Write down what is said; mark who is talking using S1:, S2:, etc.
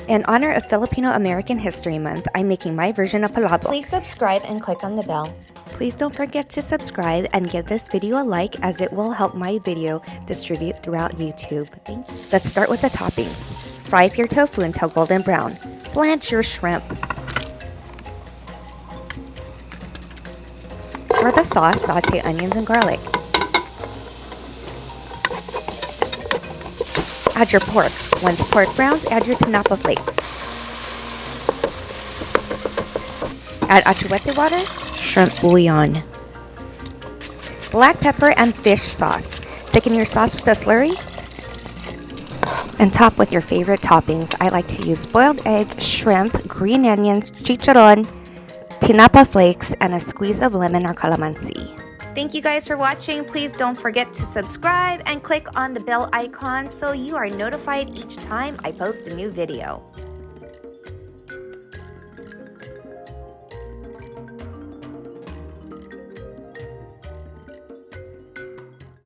S1: In honor of Filipino American History Month, I'm making my version of palabok.
S2: Please subscribe and click on the bell.
S1: Please don't forget to subscribe and give this video a like, as it will help my video distribute throughout YouTube. Thanks. Let's start with the toppings. Fry up your tofu until golden brown. Blanch your shrimp. For the sauce, saute onions and garlic. Add your pork. Once pork browns, add your tinapa flakes. Add achuete water, shrimp bouillon, black pepper, and fish sauce. Thicken your sauce with a slurry and top with your favorite toppings. I like to use boiled egg, shrimp, green onions, chicharon, tinapa flakes, and a squeeze of lemon or calamansi. Thank you guys for watching. Please don't forget to subscribe and click on the bell icon so you are notified each time I post a new video.